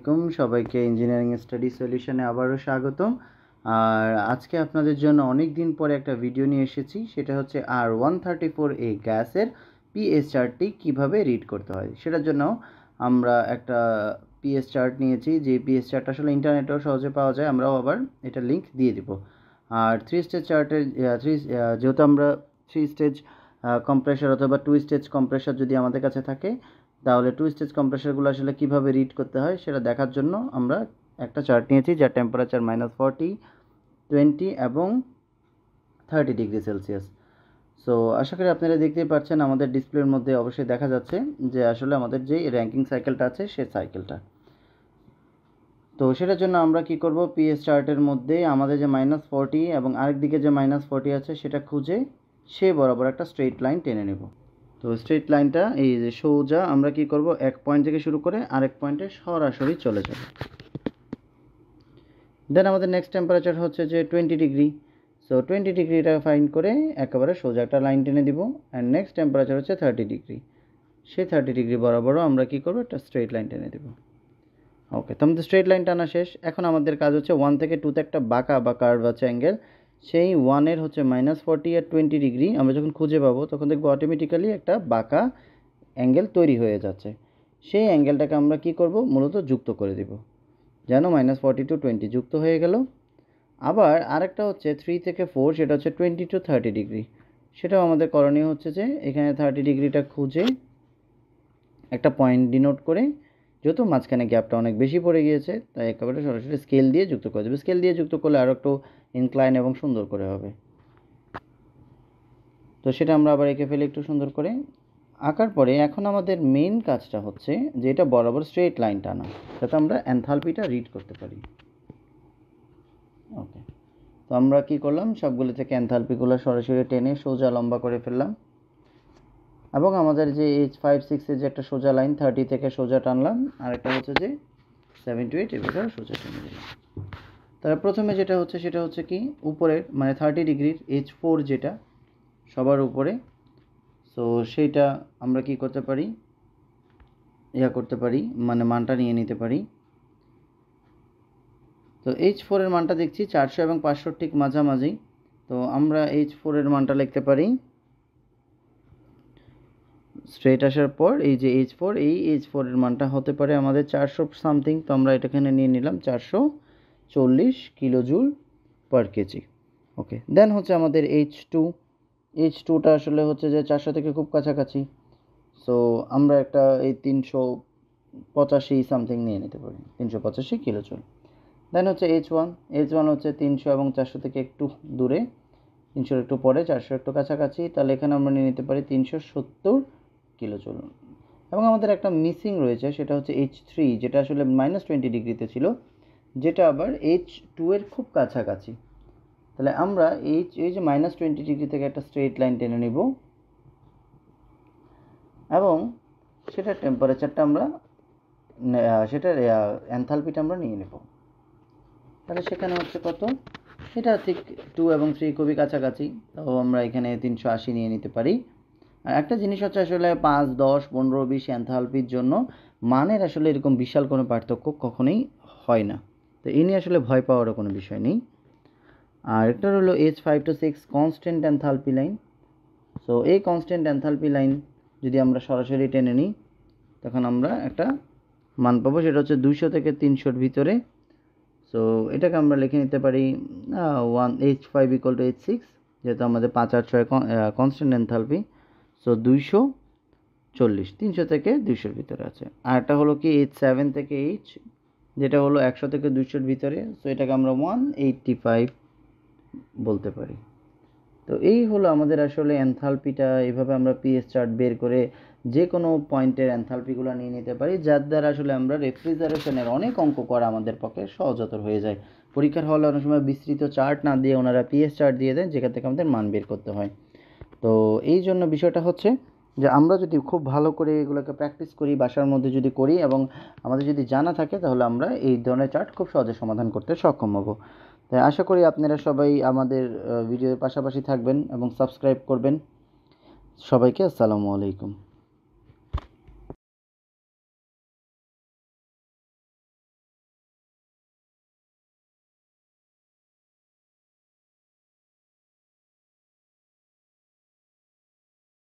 আলাইকুম সবাইকে engineering study সলিউশনে আবারও স্বাগতম। আর আজকে আপনাদের জন্য অনেক দিন পরে একটা ভিডিও নিয়ে এসেছি, সেটা হচ্ছে R134A গ্যাসের পিএস চার্টটি কীভাবে রিড করতে হয়। সেটার জন্য আমরা একটা পিএস চার্ট নিয়েছি, যে পিএস চার্ট আসলে ইন্টারনেটেও সহজে পাওয়া যায়, আমরাও আবার এটা লিঙ্ক দিয়ে দিব। আর 3 স্টেজ চার্টের যেহেতু আমরা 3 স্টেজ কম্প্রেসার অথবা 2 স্টেজ কম্প্রেসার যদি আমাদের কাছে থাকে, তাহলে 2 স্টেজ কম্প্রেসারগুলো আসলে কীভাবে রিড করতে হয় সেটা দেখার জন্য আমরা একটা চার্ট নিয়েছি, যার টেম্পারেচার -40, 20 এবং 30 ডিগ্রি সেলসিয়াস। সো আশা করি আপনারা দেখতেই পাচ্ছেন, আমাদের ডিসপ্লের মধ্যে অবশ্যই দেখা যাচ্ছে যে আসলে আমাদের যে র্যাঙ্কিং সাইকেলটা আছে সেই সাইকেলটা। তো সেটার জন্য আমরা কি করব, পিএস চার্টের মধ্যে আমাদের যে -40 এবং আরেক দিকে যে -40 আছে সেটা খুঁজে সে বরাবর একটা স্ট্রেট লাইন টেনে নেব। তো স্ট্রেট লাইনটা এই যে সোজা আমরা কি করব, এক পয়েন্ট থেকে শুরু করে আরেক পয়েন্টে সরাসরি চলে যাব। দেন আমাদের নেক্সট টেম্পারেচার হচ্ছে যে 20 ডিগ্রি। সো 20 ডিগ্রিটা ফাইন্ড করে একেবারে সোজা একটা লাইন টেনে দিব। অ্যান্ড নেক্সট টেম্পারেচার হচ্ছে 30 ডিগ্রি। সেই 30 ডিগ্রি বরাবরও আমরা কি করব, একটা স্ট্রেট লাইন টেনে দেব। ওকে, তো আমাদের স্ট্রেট লাইন টানা শেষ। এখন আমাদের কাজ হচ্ছে 1 থেকে 2তে একটা বাঁকা বা কার্ভ আছে অ্যাঙ্গেল, সেই 1-এর হচ্ছে -40 আর 20 ডিগ্রি আমরা যখন খুঁজে পাবো তখন দেখবো অটোমেটিক্যালি একটা বাঁকা অ্যাঙ্গেল তৈরি হয়ে যাচ্ছে। সেই অ্যাঙ্গেলটাকে আমরা কি করব, মূলত যুক্ত করে দেব, যেন -40 to 20 যুক্ত হয়ে গেল। আবার আরেকটা হচ্ছে 3 থেকে 4, সেটা হচ্ছে 20 to 30 ডিগ্রি। সেটাও আমাদের করণীয় হচ্ছে যে এখানে 30 ডিগ্রিটা খুঁজে একটা পয়েন্ট ডিনোট করে, যেহেতু মাঝখানে গ্যাপটা অনেক বেশি পড়ে গিয়েছে তাই একেবারে সরাসরি স্কেল দিয়ে যুক্ত করে দেবে। স্কেল দিয়ে যুক্ত করলে আরও একটু ইনক্লাইন এবং সুন্দর করে হবে। তো সেটা আমরা আবার এঁকে ফেলে একটু সুন্দর করে আঁকার পরে এখন আমাদের মেইন কাজটা হচ্ছে যে এটা বরাবর স্ট্রেট লাইন টানা, যাতে আমরা এনথালপিটা রিড করতে পারি। ওকে, তো আমরা কি করলাম, সবগুলো থেকে এনথালপিগুলো সরাসরি টেনে সোজা লম্বা করে ফেললাম, এবং আমাদের যে H5-6 যে একটা সোজা লাইন 30 থেকে সোজা টানলাম, আর একটা হচ্ছে যে 7 to 8 এভাবে সোজা টেনে দিলাম। তাহলে প্রথমে যেটা হচ্ছে সেটা হচ্ছে কি, উপরের মানে 30 ডিগ্রির H4 যেটা সবার উপরে, সো সেইটা আমরা কি করতে পারি, করতে পারি, মানে মানটা নিয়ে নিতে পারি। তো H4 এর মানটা দেখছি 400 এবং 500 ঠিক মাঝামাঝি। তো আমরা H4 এর মানটা লিখতে পারি, স্ট্রেট আসার পর এই যে H4, এই H4 এর মানটা হতে পারে আমাদের 400 সামথিং। তো আমরা এটা এখানে নিয়ে নিলাম 440 কিলোজুল পার কেজি। ওকে, দেন হচ্ছে আমাদের H2টা আসলে হচ্ছে যে 400 থেকে খুব কাছাকাছি। সো আমরা একটা এই 385 সামথিং নিয়ে নিতে পারি, 385 কিলোজুল। দেন হচ্ছে H1 হচ্ছে 300 এবং 400 থেকে একটু দূরে, 300 একটু পরে, 400 একটু কাছাকাছি। তাহলে এখানে আমরা নিয়ে নিতে পারি 370 কিলোজুল। এবং আমাদের একটা মিসিং রয়েছে, সেটা হচ্ছে H3, যেটা আসলে -20 ডিগ্রিতে ছিল, যেটা আবার H2 এর খুব কাছাকাছি। তাহলে আমরা এই যে -20 ডিগ্রি থেকে একটা স্ট্রেট লাইন টেনে নিব, এবং সেটার টেম্পারেচারটা আমরা সেটার এনথালপিটা আমরা নিয়ে নেব। তাহলে সেখানে হচ্ছে কত, এটা ঠিক 2 এবং 3 খুবই কাছাকাছি। তো আমরা এখানে 380 নিয়ে নিতে পারি। আর একটা জিনিস হচ্ছে আসলে 5, 10, 15, 20 এনথালপির জন্য মানের আসলে এরকম বিশাল কোনো পার্থক্য কখনোই হয় না। তো এই নিয়ে আসলে ভয় পাওয়ারও কোনো বিষয় নেই। আর একটা হলো H5 to 6 constant enthalpy line. So এই কনস্ট্যান্ট এনথালপি লাইন যদি আমরা সরাসরি টেনে নিই, তখন আমরা একটা মান পাবো, সেটা হচ্ছে 200 থেকে 300-র ভিতরে। সো এটাকে আমরা লিখে নিতে পারি H5 = H6, যেহেতু আমাদের 5 আর 6 কনস্ট্যান্ট এনথালপি। সো 240, 300 থেকে 200-র ভিতরে আছে। আর একটা হলো কি H7 থেকে H, যেটা হলো 100 থেকে 200-র ভিতরে। সো এটাকে আমরা 185 বলতে পারি। তো এই হলো আমাদের আসলে এনথালপিটা। এভাবে আমরা পিএস চার্ট বের করে যে কোনো পয়েন্টের এনথালপিগুলো নিয়ে নিতে পারি, যার দ্বারা আসলে আমরা রেফ্রিজারেশনের অনেক অঙ্ক করা আমাদের পক্ষে সহজতর হয়ে যায়। পরীক্ষার হলে অনেক সময় বিস্তৃত চার্ট না দিয়ে ওনারা পিএস চার্ট দিয়ে দেন, যেখান থেকে আমাদের মান বের করতে হয়। তো এই জন্য বিষয়টা হচ্ছে যে আমরা যদি খুব ভালো করে এগুলোকে প্র্যাকটিস করি, বাসার মধ্যে যদি করি এবং আমাদের যদি জানা থাকে, তাহলে আমরা এই ধরনের চার্ট খুব সহজে সমাধান করতে সক্ষম হব। তাই আশা করি আপনারা সবাই আমাদের ভিডিওর পাশাপাশি থাকবেন এবং সাবস্ক্রাইব করবেন। সবাইকে আসসালামু আলাইকুম।